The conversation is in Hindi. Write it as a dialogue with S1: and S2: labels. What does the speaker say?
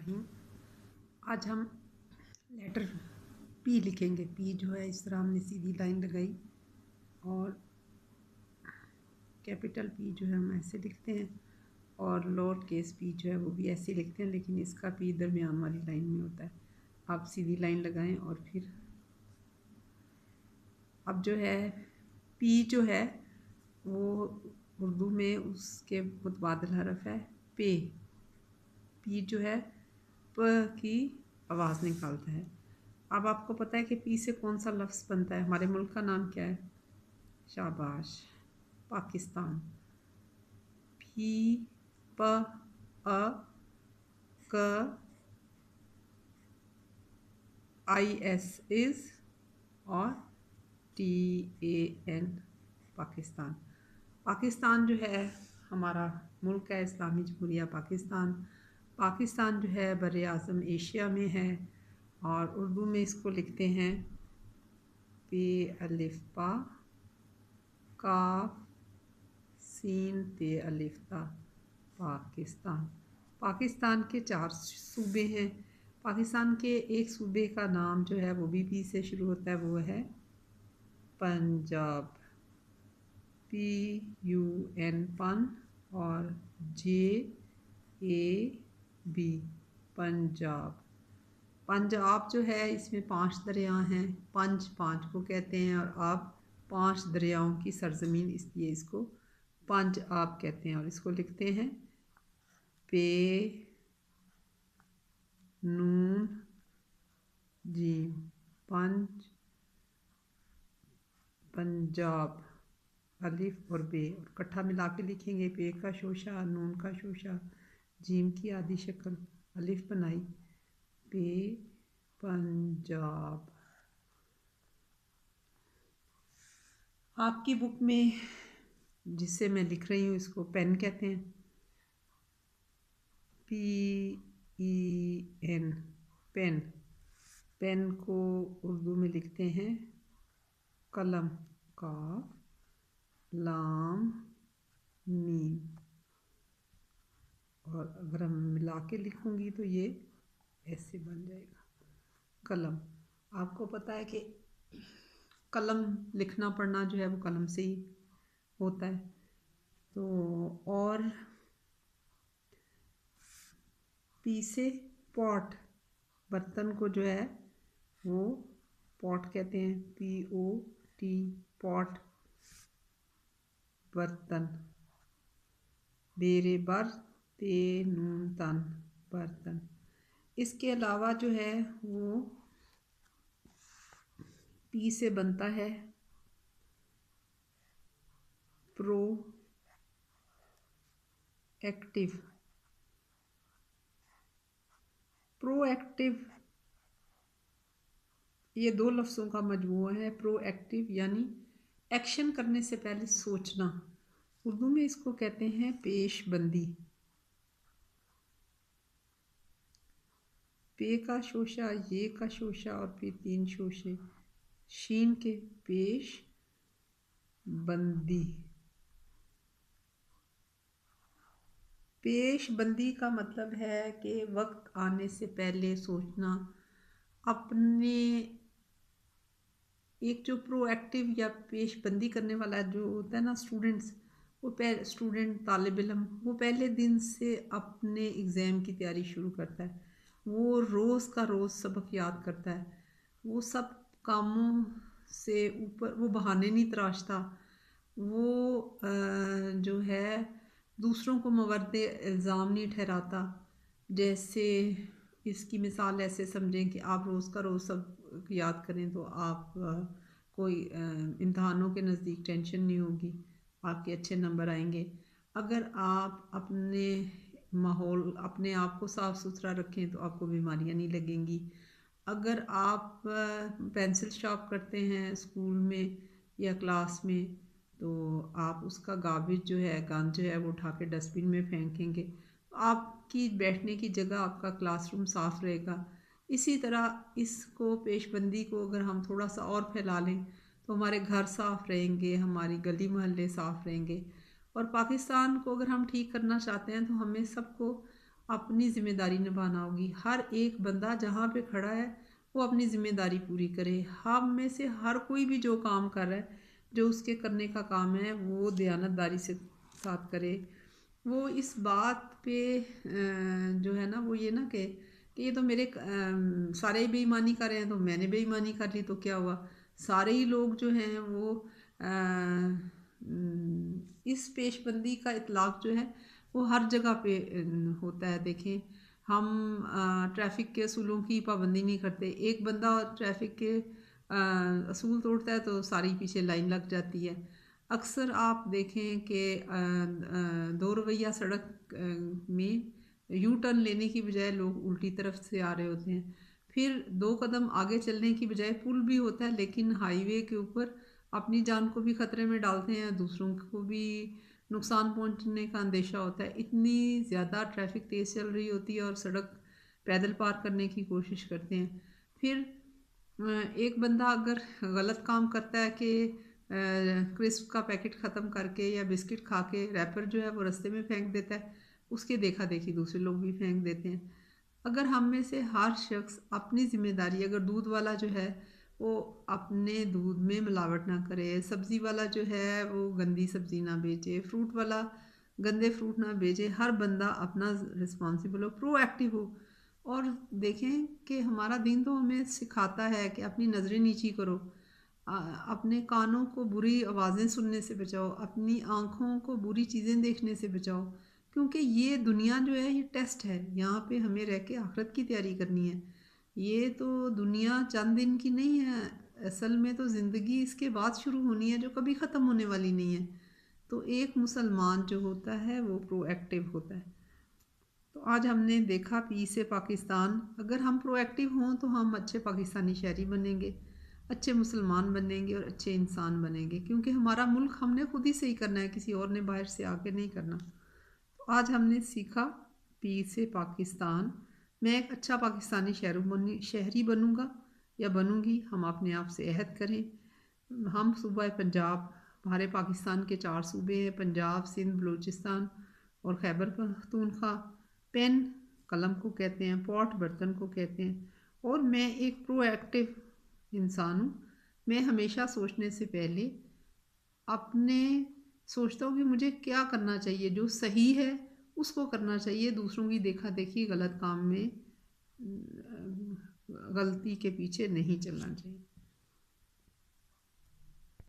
S1: रहीम। आज हम लेटर पी लिखेंगे। पी जो है इस तरह हमने सीधी लाइन लगाई और कैपिटल पी जो है हम ऐसे लिखते हैं और लोअर केस पी जो है वो भी ऐसे लिखते हैं, लेकिन इसका पी दरमियान वाली लाइन में होता है। आप सीधी लाइन लगाएं और फिर अब जो है पी जो है वो उर्दू में उसके मुतबादिल हरफ है पे। पी जो है प की आवाज़ निकालता है। अब आपको पता है कि पी से कौन सा लफ्ज़ बनता है। हमारे मुल्क का नाम क्या है? शाबाश, पाकिस्तान। पी प अ क आई एस इज़ और T A N Pakistan. Pakistan जो है हमारा मुल्क है, इस्लामी जमहूरिया पाकिस्तान। पाकिस्तान जो है बर आज़म एशिया में है और उर्दू में इसको लिखते हैं पे अलिफ पा काफ सीन ते अलिफ ता पाकिस्तान। पाकिस्तान के 4 सूबे हैं। पाकिस्तान के एक सूबे का नाम जो है वो भी पी से शुरू होता है, वो है पंजाब। पी यू एन पन और जे ए बी पंजाब। पंजाब जो है इसमें 5 दरिया हैं। पंज 5 को कहते हैं और आप 5 दरियाओं की सरजमीन, इसलिए इसको पंज आप कहते हैं और इसको लिखते हैं पे नून जीम पंज पंजाब अलिफ और बे और इकट्ठा मिला के लिखेंगे। पे का शोशा, नून का शोशा, जीम की आधी शक्ल, अलिफ बनाई, पे पंजाब। आपकी बुक में जिससे मैं लिख रही हूँ इसको पेन कहते हैं। P E N pen. Pen को उर्दू में लिखते हैं कलम, काफ लाम मीम। और अगर हम मिला के लिखूँगी तो ये ऐसे बन जाएगा कलम। आपको पता है कि कलम लिखना पढ़ना जो है वो कलम से ही होता है। तो और पी से पॉट, बर्तन को जो है वो पॉट कहते हैं। पी ओ टी पॉट बर्तन। बेरे बर ते नून तन बर्तन। इसके अलावा जो है वो पी से बनता है प्रो एक्टिव। प्रोएक्टिव ये 2 लफ्ज़ों का मजमूआ है। प्रोएक्टिव यानी एक्शन करने से पहले सोचना। उर्दू में इसको कहते हैं पेशबंदी। पे का शोशा, ये का शोशा और फिर 3 शोशे शीन के, पेश बंदी। पेशबंदी का मतलब है कि वक्त आने से पहले सोचना। अपने एक जो प्रोएक्टिव या पेशबंदी करने वाला जो होता है ना स्टूडेंट्स, वो स्टूडेंट तालिब इल्म वो पहले दिन से अपने एग्ज़ाम की तैयारी शुरू करता है। वो रोज़ का रोज़ सबक याद करता है। वो सब कामों से ऊपर वो बहाने नहीं तराशता। वो जो है दूसरों को मवर्द इल्ज़ाम नहीं ठहराता। जैसे इसकी मिसाल ऐसे समझें कि आप रोज़ का रोज़ सब याद करें तो आप कोई इम्तहानों के नज़दीक टेंशन नहीं होगी, आपके अच्छे नंबर आएंगे। अगर आप अपने माहौल अपने आप को साफ़ सुथरा रखें तो आपको बीमारियां नहीं लगेंगी। अगर आप पेंसिल शार्प करते हैं स्कूल में या क्लास में तो आप उसका गार्बेज जो है गंद जो है वो उठा के डस्टबिन में फेंकेंगे तो आपकी बैठने की जगह, आपका क्लासरूम साफ़ रहेगा। इसी तरह इसको पेशबंदी को अगर हम थोड़ा सा और फैला लें तो हमारे घर साफ़ रहेंगे, हमारी गली मोहल्ले साफ़ रहेंगे। और पाकिस्तान को अगर हम ठीक करना चाहते हैं तो हमें सबको अपनी ज़िम्मेदारी निभाना होगी। हर एक बंदा जहाँ पे खड़ा है वो अपनी ज़िम्मेदारी पूरी करे। हम में से हर कोई भी जो काम कर रहा है, जो उसके करने का काम है, वो दयानतदारी से साथ करे। वो इस बात पे जो है ना वो ये ना कि ये तो मेरे सारे बेईमानी कर रहे हैं तो मैंने बेईमानी कर ली तो क्या हुआ। सारे ही लोग जो हैं वो इस पेशबंदी का इतलाक़ जो है वो हर जगह पे होता है। देखें, हम ट्रैफिक के असूलों की पाबंदी नहीं करते, एक बंदा ट्रैफिक के असूल तोड़ता है तो सारी पीछे लाइन लग जाती है। अक्सर आप देखें कि दो रवैया सड़क में यू टर्न लेने की बजाय लोग उल्टी तरफ से आ रहे होते हैं। फिर दो कदम आगे चलने की बजाय पुल भी होता है लेकिन हाईवे के ऊपर अपनी जान को भी ख़तरे में डालते हैं, दूसरों को भी नुकसान पहुंचने का अंदेशा होता है। इतनी ज़्यादा ट्रैफिक तेज़ चल रही होती है और सड़क पैदल पार करने की कोशिश करते हैं। फिर एक बंदा अगर गलत काम करता है कि क्रिस्प का पैकेट ख़त्म करके या बिस्किट खा के रैपर जो है वो रास्ते में फेंक देता है, उसके देखा देखी दूसरे लोग भी फेंक देते हैं। अगर हम में से हर शख्स अपनी ज़िम्मेदारी, अगर दूध वाला जो है वो अपने दूध में मिलावट ना करे, सब्ज़ी वाला जो है वो गंदी सब्ज़ी ना बेचे, फ्रूट वाला गंदे फ्रूट ना बेचे, हर बंदा अपना रिस्पॉन्सिबल हो, प्रोएक्टिव हो। और देखें कि हमारा दीन तो हमें सिखाता है कि अपनी नज़रें नीची करो, अपने कानों को बुरी आवाज़ें सुनने से बचाओ, अपनी आँखों को बुरी चीज़ें देखने से बचाओ, क्योंकि ये दुनिया जो है ये टेस्ट है। यहाँ पे हमें रह के आखिरत की तैयारी करनी है। ये तो दुनिया चंद दिन की नहीं है, असल में तो ज़िंदगी इसके बाद शुरू होनी है जो कभी ख़त्म होने वाली नहीं है। तो एक मुसलमान जो होता है वो प्रोएक्टिव होता है। तो आज हमने देखा पीस से पाकिस्तान, अगर हम प्रोएक्टिव हों तो हम अच्छे पाकिस्तानी शहरी बनेंगे, अच्छे मुसलमान बनेंगे और अच्छे इंसान बनेंगे, क्योंकि हमारा मुल्क हमने खुद ही सही करना है, किसी और ने बाहर से आके नहीं करना। तो आज हमने सीखा पीस से पाकिस्तान। मैं एक अच्छा पाकिस्तानी शहरी बनूँगा या बनूँगी, हम अपने आप से अहद करें। हम सूबा पंजाब, हमारे पाकिस्तान के 4 सूबे हैं, पंजाब, सिंध, बलूचिस्तान और खैबर पख्तूनख्वा। पेन कलम को कहते हैं, पॉट बर्तन को कहते हैं। और मैं एक प्रोएक्टिव इंसान हूँ। मैं हमेशा सोचने से पहले अपने सोचता हूँ कि मुझे क्या करना चाहिए, जो सही है उसको करना चाहिए, दूसरों की देखा देखी गलत काम में गलती के पीछे नहीं चलना चाहिए।